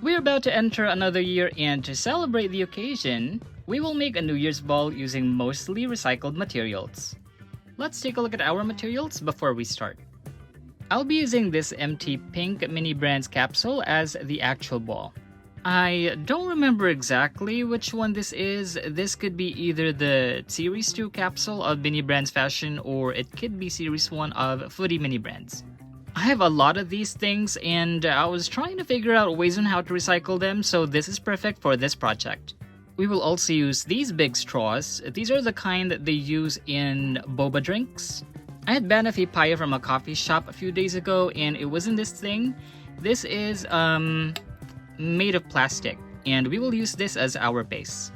We're about to enter another year, and to celebrate the occasion, we will make a New Year's ball using mostly recycled materials. Let's take a look at our materials before we start. I'll be using this empty pink Mini Brands capsule as the actual ball. I don't remember exactly which one this is. This could be either the Series 2 capsule of Mini Brands Fashion, or it could be Series 1 of Foodie Mini Brands. I have a lot of these things, and I was trying to figure out ways on how to recycle them, so this is perfect for this project. We will also use these big straws. These are the kind that they use in boba drinks. I had Banoffee Paya from a coffee shop a few days ago, and it was in this thing. This is made of plastic, and we will use this as our base.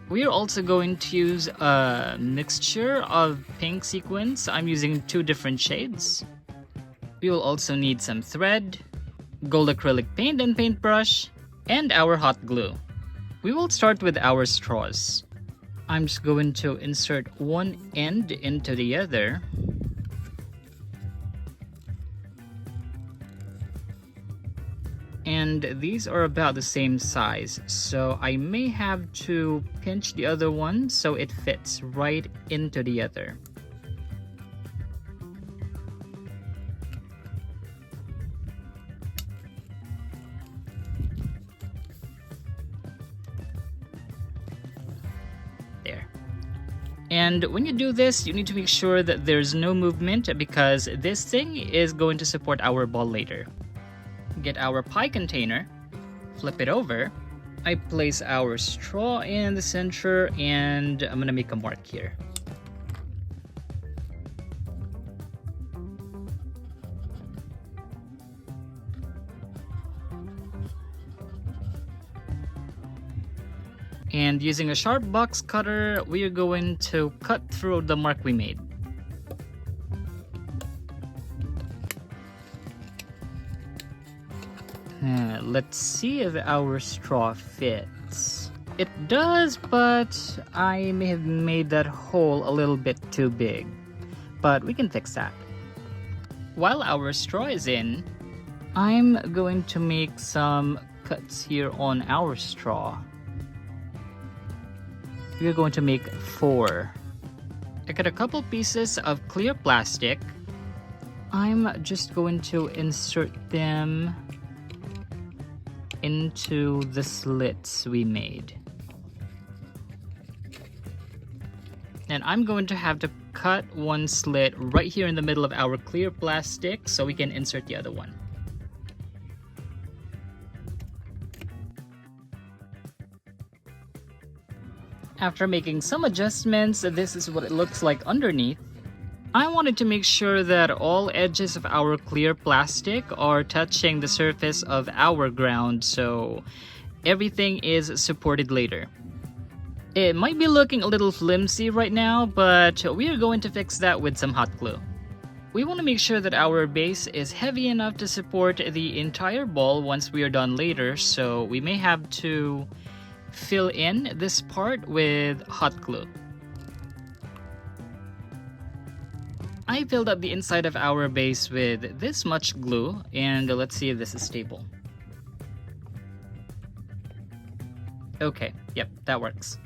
We are also going to use a mixture of pink sequins. I'm using 2 different shades. We will also need some thread, gold acrylic paint and paintbrush, and our hot glue. We will start with our straws. I'm just going to insert one end into the other. And these are about the same size, so I may have to pinch the other one so it fits right into the other. There. And when you do this, you need to make sure that there's no movement, because this thing is going to support our ball later. Get our pie container, flip it over. I place our straw in the center, and I'm gonna make a mark here. And using a sharp box cutter, we are going to cut through the mark we made. Let's see if our straw fits. It does, but I may have made that hole a little bit too big. But we can fix that. While our straw is in, I'm going to make some cuts here on our straw. We're going to make 4. I got a couple pieces of clear plastic. I'm just going to insert them into the slits we made. And I'm going to have to cut one slit right here in the middle of our clear plastic so we can insert the other one. After making some adjustments, this is what it looks like underneath. I wanted to make sure that all edges of our clear plastic are touching the surface of our ground, so everything is supported later. It might be looking a little flimsy right now, but we are going to fix that with some hot glue. We want to make sure that our base is heavy enough to support the entire ball once we are done later, so we may have to fill in this part with hot glue. I filled up the inside of our base with this much glue, and let's see if this is stable. Okay, yep, that works.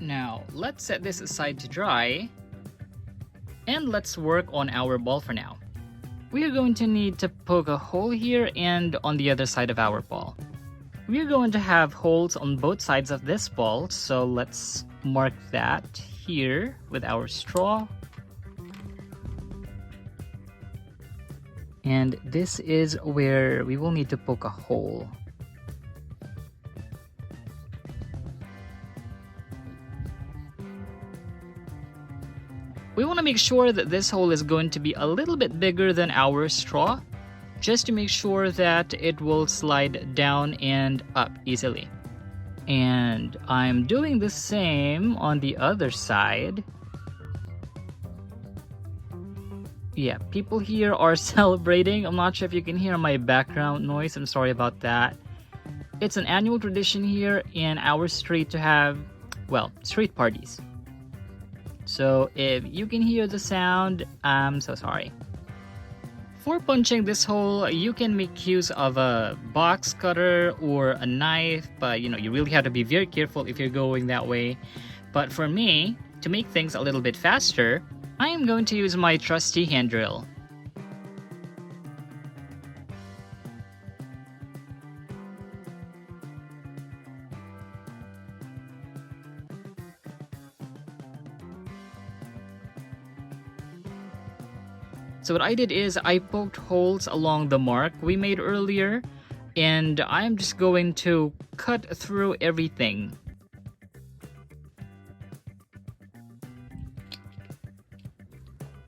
Now, let's set this aside to dry, and let's work on our ball for now. We are going to need to poke a hole here and on the other side of our ball. We are going to have holes on both sides of this ball, so let's mark that here with our straw. And this is where we will need to poke a hole. We want to make sure that this hole is going to be a little bit bigger than our straw, just to make sure that it will slide down and up easily. And I'm doing the same on the other side. Yeah, people here are celebrating. I'm not sure if you can hear my background noise. I'm sorry about that. It's an annual tradition here in our street to have, well, street parties. So if you can hear the sound, I'm so sorry. For punching this hole, you can make use of a box cutter or a knife, but you really have to be very careful if you're going that way. But for me, to make things a little bit faster, I am going to use my trusty hand drill. So what I did is I poked holes along the mark we made earlier, and I'm just going to cut through everything.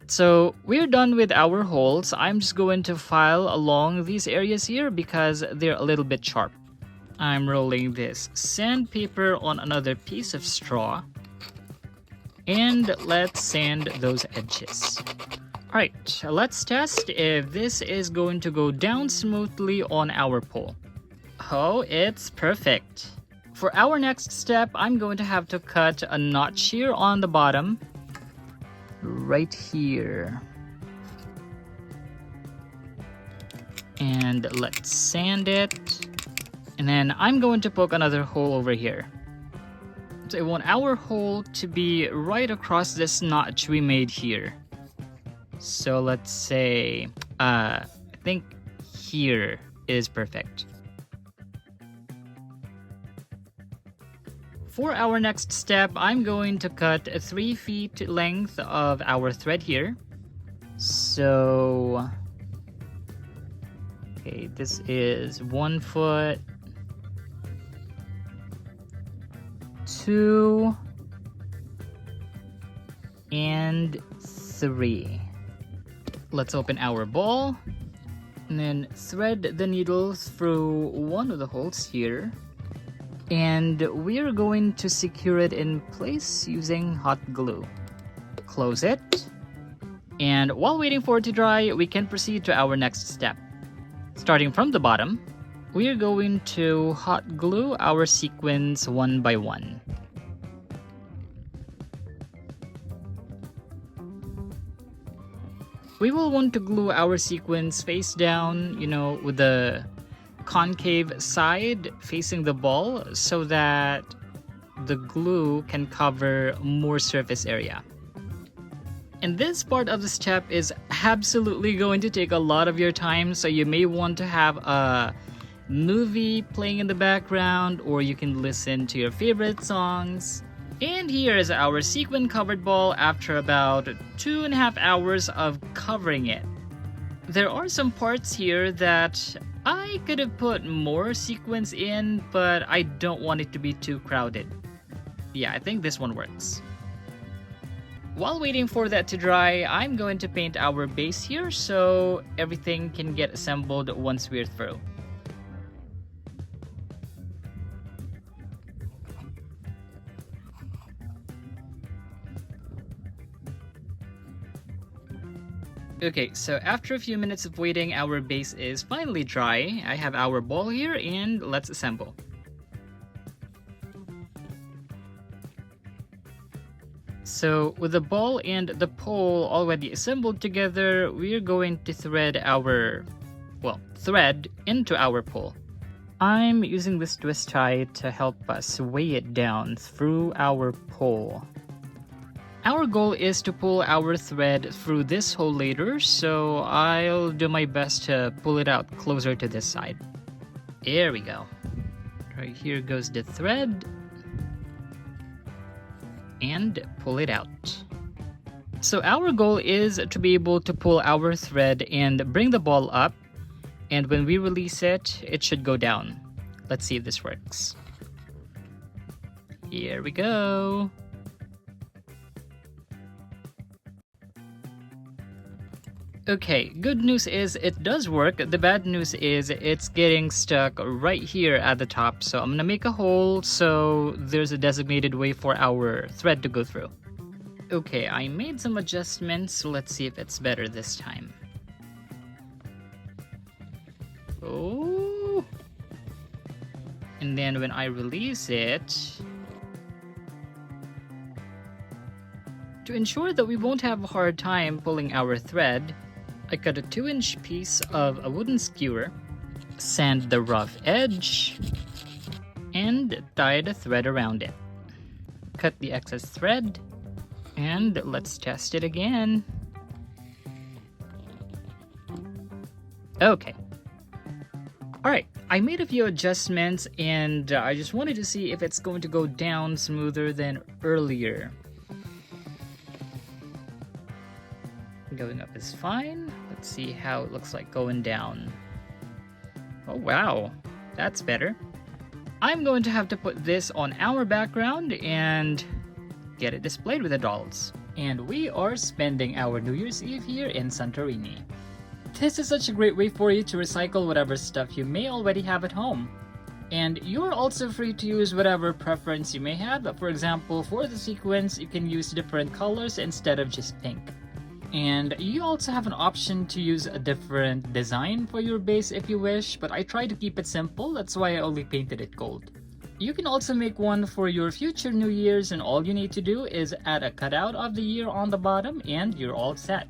So we're done with our holes. I'm just going to file along these areas here because they're a little bit sharp. I'm rolling this sandpaper on another piece of straw, and let's sand those edges. Alright, let's test if this is going to go down smoothly on our pole. Oh, it's perfect. For our next step, I'm going to have to cut a notch here on the bottom. Right here. And let's sand it. And then I'm going to poke another hole over here. So I want our hole to be right across this notch we made here. So let's say, I think here is perfect. For our next step, I'm going to cut 3 feet length of our thread here. So, okay, this is 1 foot, 2, and 3. Let's open our ball and then thread the needle through one of the holes here. And we're going to secure it in place using hot glue. Close it. And while waiting for it to dry, we can proceed to our next step. Starting from the bottom, we're going to hot glue our sequins one by one. We will want to glue our sequins face down, with the concave side facing the ball so that the glue can cover more surface area. And this part of the step is absolutely going to take a lot of your time, so you may want to have a movie playing in the background, or you can listen to your favorite songs. And here is our sequin covered ball after about 2.5 hours of covering it. There are some parts here that I could have put more sequins in, but I don't want it to be too crowded. Yeah, I think this one works. While waiting for that to dry, I'm going to paint our base here so everything can get assembled once we're through. Okay, so after a few minutes of waiting, our base is finally dry. I have our ball here, and let's assemble. So with the ball and the pole already assembled together, we're going to thread into our pole. I'm using this twist tie to help us weigh it down through our pole. Our goal is to pull our thread through this hole later, so I'll do my best to pull it out closer to this side. There we go. Right here goes the thread. And pull it out. So our goal is to be able to pull our thread and bring the ball up, and when we release it, it should go down. Let's see if this works. Here we go. Okay, good news is it does work. The bad news is it's getting stuck right here at the top. So I'm gonna make a hole so there's a designated way for our thread to go through. Okay, I made some adjustments, so let's see if it's better this time. Oh! And then when I release it, to ensure that we won't have a hard time pulling our thread, I cut a 2-inch piece of a wooden skewer, sand the rough edge, and tie the thread around it. Cut the excess thread, and let's test it again. Okay. Alright, I made a few adjustments and I just wanted to see if it's going to go down smoother than earlier. Going up is fine. Let's see how it looks like going down. Oh wow, that's better. I'm going to have to put this on our background and get it displayed with the dolls. And we are spending our New Year's Eve here in Santorini. This is such a great way for you to recycle whatever stuff you may already have at home. And you're also free to use whatever preference you may have. For example, for the sequins, you can use different colors instead of just pink. And you also have an option to use a different design for your base if you wish, but I try to keep it simple, that's why I only painted it gold. You can also make one for your future New Year's, and all you need to do is add a cutout of the year on the bottom and you're all set.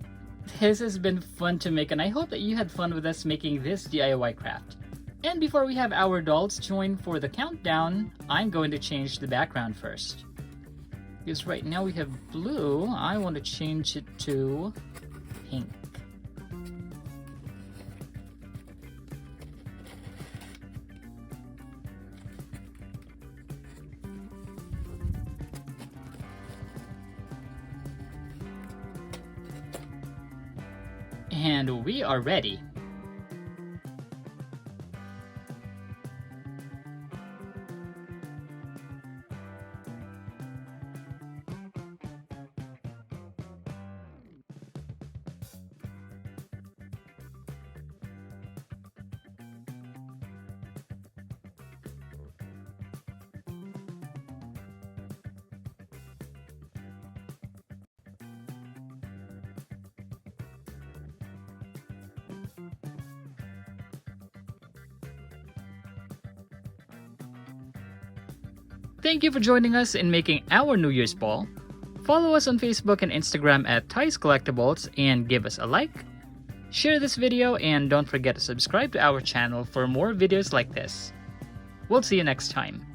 This has been fun to make and I hope that you had fun with us making this DIY craft. And before we have our dolls join for the countdown, I'm going to change the background first. Because right now we have blue, I want to change it to pink. And we are ready. Thank you for joining us in making our New Year's ball. Follow us on Facebook and Instagram at Ty's Collectibles and give us a like. Share this video and don't forget to subscribe to our channel for more videos like this. We'll see you next time.